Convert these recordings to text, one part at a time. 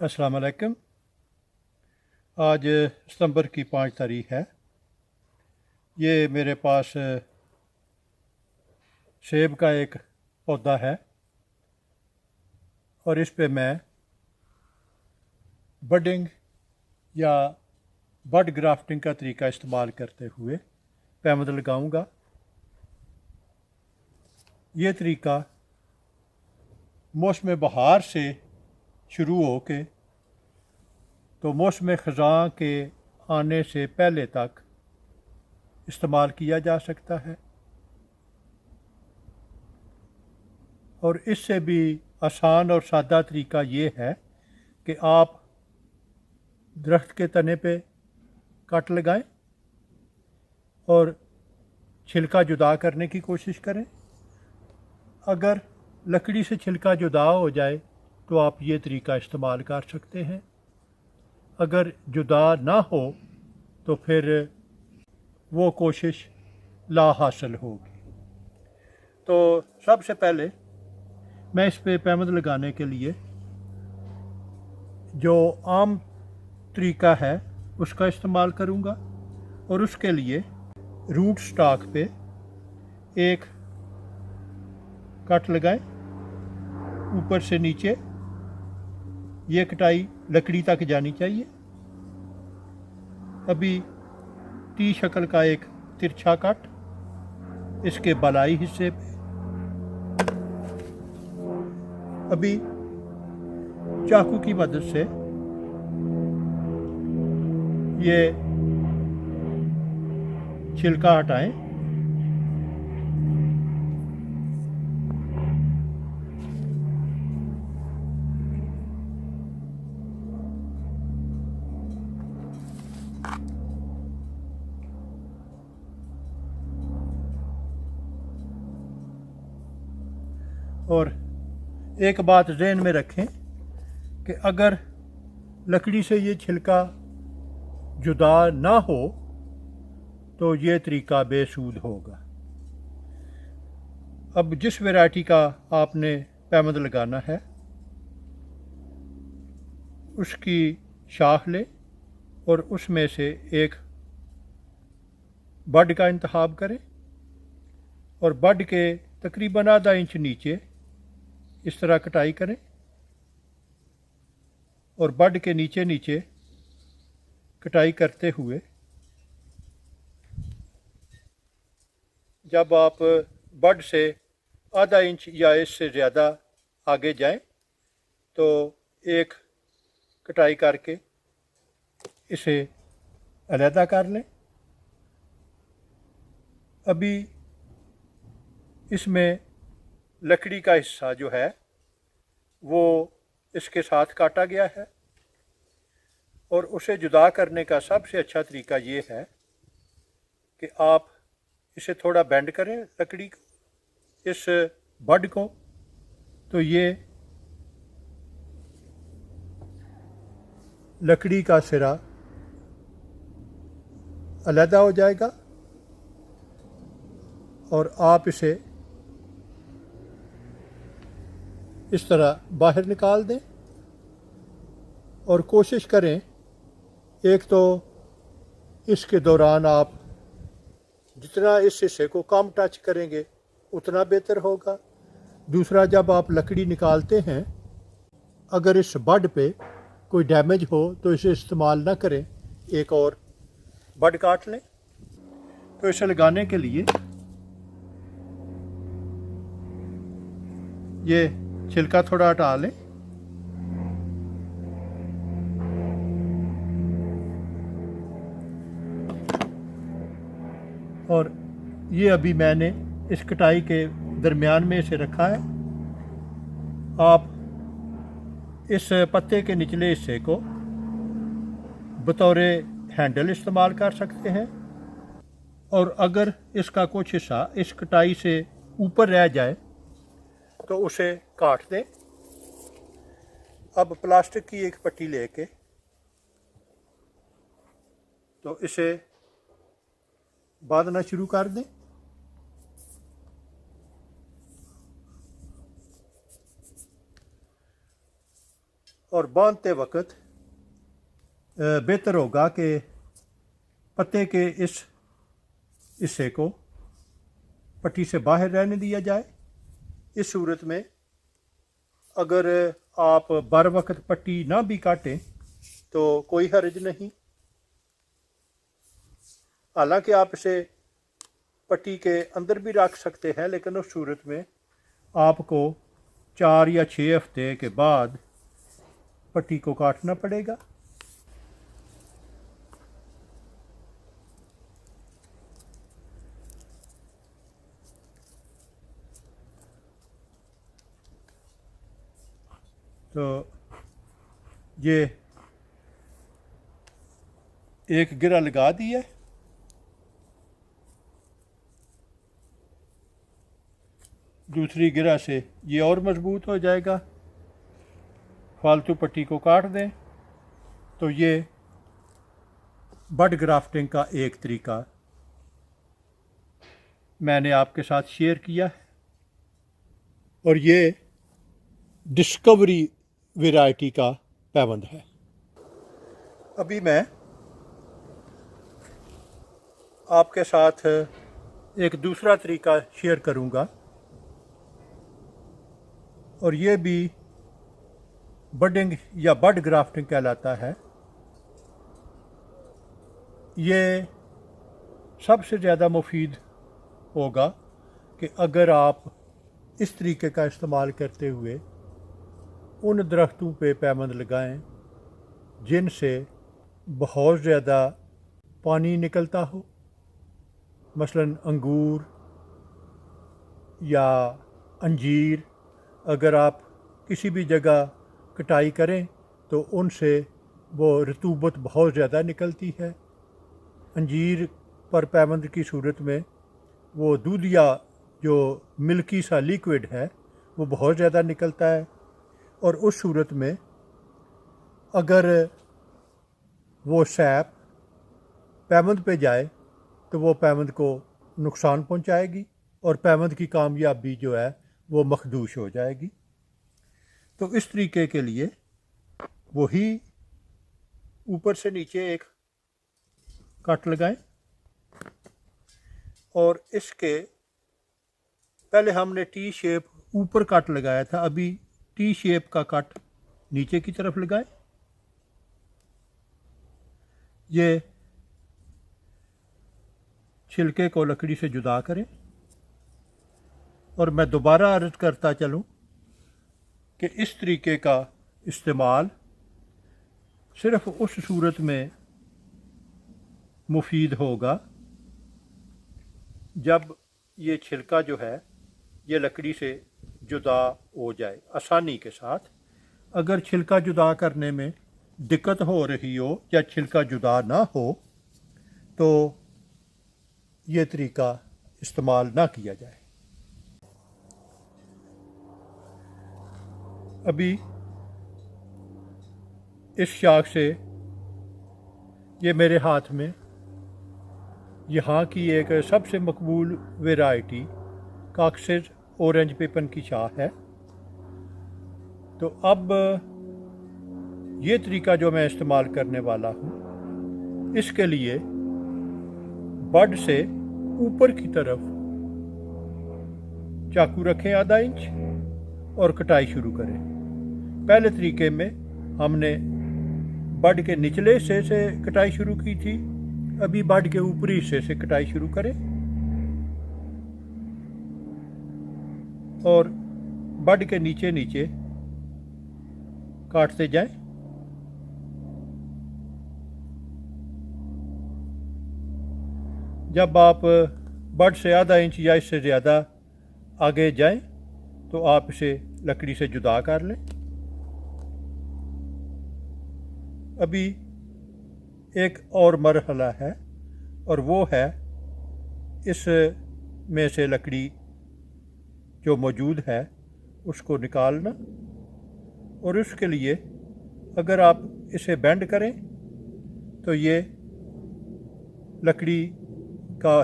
अस्सलाम वालेकुम। आज सितंबर की 5 तारीख है। ये मेरे पास सेब का एक पौधा है और इस पे मैं बडिंग या बड ग्राफ्टिंग का तरीका इस्तेमाल करते हुए पैमद लगाऊंगा। ये तरीका मौसम बहार से शुरू हो के तो मौसम ख़ज़ां के आने से पहले तक इस्तेमाल किया जा सकता है और इससे भी आसान और सादा तरीका ये है कि आप दरख्त के तने पे कट लगाएं और छिलका जुदा करने की कोशिश करें। अगर लकड़ी से छिलका जुदा हो जाए तो आप ये तरीका इस्तेमाल कर सकते हैं। अगर जुदा ना हो तो फिर वो कोशिश ला हासिल होगी। तो सबसे पहले मैं इस पे पैमद लगाने के लिए जो आम तरीका है उसका इस्तेमाल करूँगा और उसके लिए रूट स्टॉक पे एक कट लगाएं ऊपर से नीचे। ये कटाई लकड़ी तक जानी चाहिए। अभी टी शक्ल का एक तिरछा कट इसके बलाई हिस्से पे। अभी चाकू की मदद से ये छिलका हटाएं। और एक बात ज़हन में रखें कि अगर लकड़ी से ये छिलका जुदा ना हो तो ये तरीका बेसूद होगा। अब जिस वैरायटी का आपने पैमद लगाना है उसकी शाख लें और उसमें से एक बड का इंतखाब करें और बड के तकरीबन आधा इंच नीचे इस तरह कटाई करें और बड के नीचे नीचे कटाई करते हुए जब आप बड से आधा इंच या इससे ज़्यादा आगे जाएं तो एक कटाई करके इसे अलहदा कर लें। अभी इसमें लकड़ी का हिस्सा जो है वो इसके साथ काटा गया है और उसे जुदा करने का सबसे अच्छा तरीका ये है कि आप इसे थोड़ा बेंड करें लकड़ी को, इस बड को, तो ये लकड़ी का सिरा अलहदा हो जाएगा और आप इसे इस तरह बाहर निकाल दें और कोशिश करें एक तो इसके दौरान आप जितना इस हिस्से को कम टच करेंगे उतना बेहतर होगा। दूसरा, जब आप लकड़ी निकालते हैं अगर इस बड पे कोई डैमेज हो तो इसे इस्तेमाल ना करें, एक और बड काट लें। तो इसे लगाने के लिए ये छिलका थोड़ा हटा लें और ये अभी मैंने इस कटाई के दरमियान में इसे रखा है। आप इस पत्ते के निचले हिस्से को बतौर हैंडल इस्तेमाल कर सकते हैं और अगर इसका कुछ हिस्सा इस कटाई से ऊपर रह जाए तो उसे काट दें। अब प्लास्टिक की एक पट्टी लेके तो इसे बांधना शुरू कर दें। और बांधते वक्त बेहतर होगा कि पत्ते के इस हिस्से को पट्टी से बाहर रहने दिया जाए। इस सूरत में अगर आप बर वक्त पट्टी ना भी काटें तो कोई हर्ज नहीं। हालांकि आप इसे पट्टी के अंदर भी रख सकते हैं, लेकिन उस सूरत में आपको 4 या 6 हफ्ते के बाद पट्टी को काटना पड़ेगा। तो ये एक गिरा लगा दी है। दूसरी गिरा से ये और मजबूत हो जाएगा। फालतू पट्टी को काट दें। तो ये बड ग्राफ्टिंग का एक तरीका मैंने आपके साथ शेयर किया है, और ये डिस्कवरी वैरायटी का पैबंद है। अभी मैं आपके साथ एक दूसरा तरीका शेयर करूंगा, और ये भी बडिंग या बड ग्राफ्टिंग कहलाता है। ये सबसे ज़्यादा मुफीद होगा कि अगर आप इस तरीके का इस्तेमाल करते हुए उन दरख्तों पे पैबंद लगाएं जिनसे बहुत ज़्यादा पानी निकलता हो, मसलन अंगूर या अंजीर। अगर आप किसी भी जगह कटाई करें तो उनसे वो रतूबत बहुत ज़्यादा निकलती है। अंजीर पर पैबंद की सूरत में वो दूधिया जो मिल्की सा लिक्विड है वो बहुत ज़्यादा निकलता है, और उस सूरत में अगर वो सैप पैबंद पे जाए तो वो पैबंद को नुकसान पहुंचाएगी और पैबंद की कामयाबी जो है वो मखदूश हो जाएगी। तो इस तरीके के लिए वही ऊपर से नीचे एक कट लगाएं, और इसके पहले हमने टी शेप ऊपर कट लगाया था, अभी टी शेप का कट नीचे की तरफ लगाएं। ये छिलके को लकड़ी से जुदा करें, और मैं दोबारा अर्ज करता चलूं कि इस तरीके का इस्तेमाल सिर्फ उस सूरत में मुफीद होगा जब ये छिलका जो है ये लकड़ी से जुदा हो जाए आसानी के साथ। अगर छिलका जुदा करने में दिक्कत हो रही हो या छिलका जुदा ना हो तो ये तरीका इस्तेमाल ना किया जाए। अभी इस शाख से ये मेरे हाथ में यहाँ की एक सबसे मकबूल वैरायटी कॉक्सेस ऑरेंज पेपन की शाख है। तो अब ये तरीका जो मैं इस्तेमाल करने वाला हूँ, इसके लिए बड से ऊपर की तरफ चाकू रखें आधा इंच और कटाई शुरू करें। पहले तरीके में हमने बड के निचले हिस्से से कटाई शुरू की थी, अभी बड के ऊपरी हिस्से से कटाई शुरू करें और बड के नीचे नीचे काटते जाएं। जब आप बड से आधा इंच या इससे ज़्यादा आगे जाएं तो आप इसे लकड़ी से जुदा कर लें। अभी एक और मरहला है और वो है इस में से लकड़ी जो मौजूद है उसको निकालना, और उसके लिए अगर आप इसे बेंड करें तो ये लकड़ी का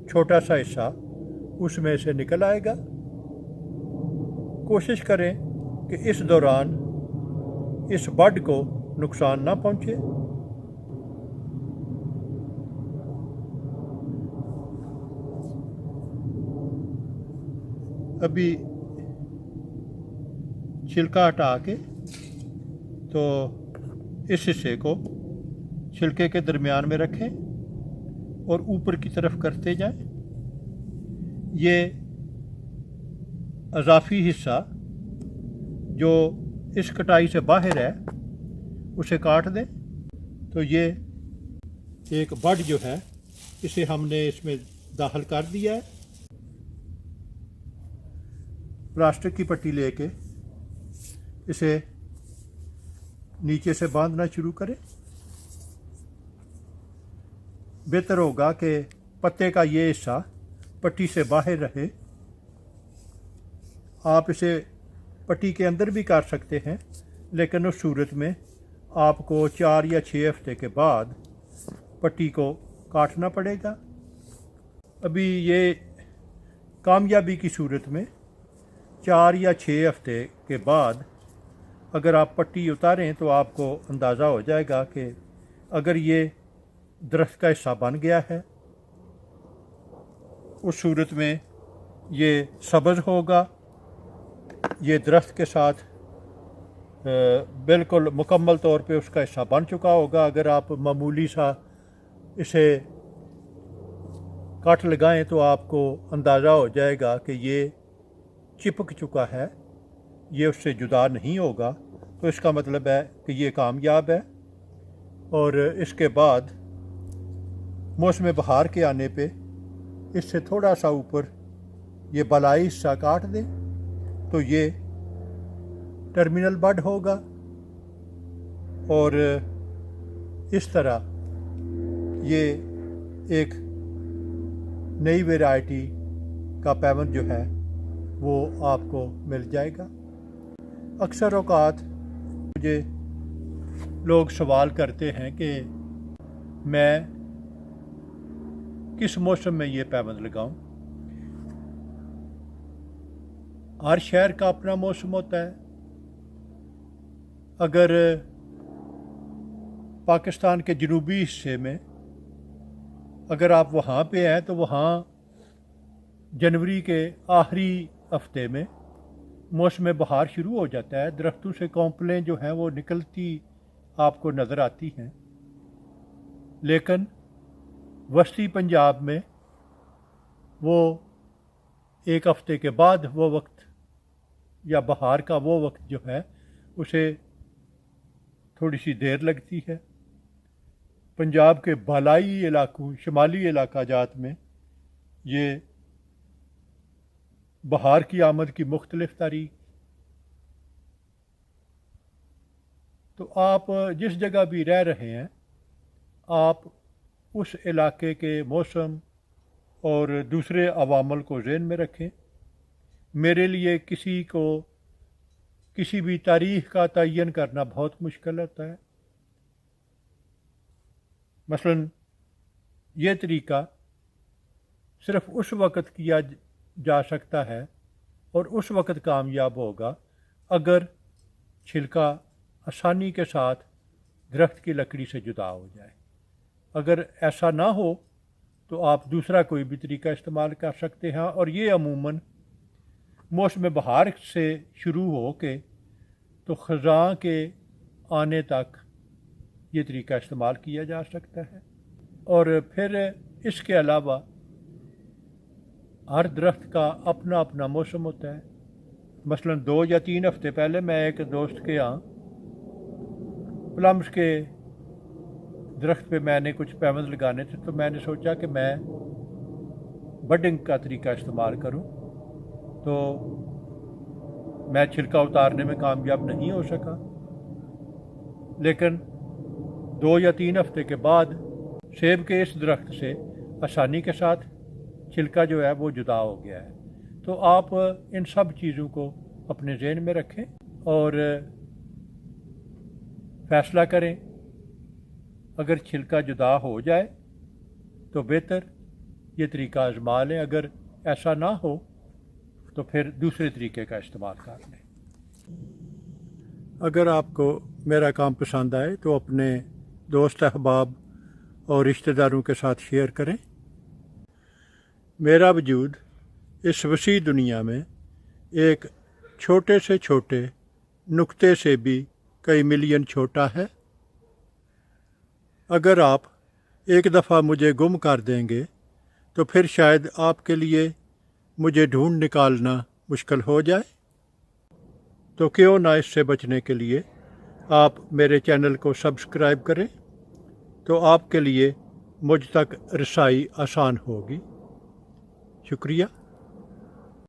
छोटा सा हिस्सा उसमें से निकल आएगा। कोशिश करें कि इस दौरान इस बड को नुकसान ना पहुंचे। अभी छिलका हटा के तो इस हिस्से को छिलके के दरमियान में रखें और ऊपर की तरफ करते जाएं। ये अजाफी हिस्सा जो इस कटाई से बाहर है उसे काट दें। तो ये एक बड जो है इसे हमने इसमें दाखिल कर दिया है। प्लास्टिक की पट्टी लेके इसे नीचे से बांधना शुरू करें। बेहतर होगा कि पत्ते का ये हिस्सा पट्टी से बाहर रहे। आप इसे पट्टी के अंदर भी कर सकते हैं, लेकिन उस सूरत में आपको 4 या 6 हफ्ते के बाद पट्टी को काटना पड़ेगा। अभी ये कामयाबी की सूरत में 4 या 6 हफ्ते के बाद अगर आप पट्टी उतारें तो आपको अंदाज़ा हो जाएगा कि अगर ये दरख्त का हिस्सा बन गया है, उस सूरत में ये सब्ज़ होगा, ये दरख्त के साथ बिल्कुल मुकम्मल तौर पे उसका हिस्सा बन चुका होगा। अगर आप मामूली सा इसे काट लगाएं तो आपको अंदाज़ा हो जाएगा कि ये चिपक चुका है, ये उससे जुदा नहीं होगा। तो इसका मतलब है कि ये कामयाब है। और इसके बाद मौसम बहार के आने पे इससे थोड़ा सा ऊपर ये बलाई हिस्सा काट दें तो ये टर्मिनल बड होगा। और इस तरह ये एक नई वैरायटी का पैवन जो है वो आपको मिल जाएगा। अक्सर औकात मुझे लोग सवाल करते हैं कि मैं किस मौसम में ये पैबंद लगाऊं। हर शहर का अपना मौसम होता है। अगर पाकिस्तान के जनूबी हिस्से में अगर आप वहाँ पे हैं तो वहाँ जनवरी के आखिरी हफ्ते में मौसम बहार शुरू हो जाता है। दरख्तों से कौंपलें जो हैं वो निकलती आपको नज़र आती हैं। लेकिन वस्ती पंजाब में वो एक हफ्ते के बाद वो वक्त या बहार का वो वक्त जो है उसे थोड़ी सी देर लगती है। पंजाब के बालाई इलाकों, शुमाली इलाका जात में ये बहार की आमद की मुख्तलिफ तारीख। तो आप जिस जगह भी रह रहे हैं आप उस इलाके के मौसम और दूसरे अवामल को ज़हन में रखें। मेरे लिए किसी को किसी भी तारीख़ का तयन करना बहुत मुश्किल होता है। मसलन ये तरीका सिर्फ़ उस वक़्त किया जा सकता है और उस वक़्त कामयाब होगा अगर छिलका आसानी के साथ दरख्त की लकड़ी से जुदा हो जाए। अगर ऐसा ना हो तो आप दूसरा कोई भी तरीका इस्तेमाल कर सकते हैं। और ये अमूमन मौसम बहार से शुरू हो के तो ख़ज़ां के आने तक ये तरीका इस्तेमाल किया जा सकता है। और फिर इसके अलावा हर दरख्त का अपना अपना मौसम होता है। मसलन 2 या 3 हफ्ते पहले मैं एक दोस्त के यहाँ प्लम्स के दरख्त पे मैंने कुछ पैबंद लगाने थे, तो मैंने सोचा कि मैं बडिंग का तरीका इस्तेमाल करूं। तो मैं छिलका उतारने में कामयाब नहीं हो सका, लेकिन 2 या 3 हफ्ते के बाद सेब के इस दरख्त से आसानी के साथ छिलका जो है वो जुदा हो गया है। तो आप इन सब चीज़ों को अपने ज़हन में रखें और फ़ैसला करें। अगर छिलका जुदा हो जाए तो बेहतर ये तरीका आजमा लें, अगर ऐसा ना हो तो फिर दूसरे तरीके का इस्तेमाल कर लें। अगर आपको मेरा काम पसंद आए तो अपने दोस्त अहबाब और रिश्तेदारों के साथ शेयर करें। मेरा वजूद इस वसी दुनिया में एक छोटे से छोटे नुक्ते से भी कई मिलियन छोटा है। अगर आप एक दफ़ा मुझे गुम कर देंगे तो फिर शायद आपके लिए मुझे ढूंढ निकालना मुश्किल हो जाए। तो क्यों ना इससे बचने के लिए आप मेरे चैनल को सब्सक्राइब करें, तो आपके लिए मुझ तक रसाई आसान होगी। शुक्रिया।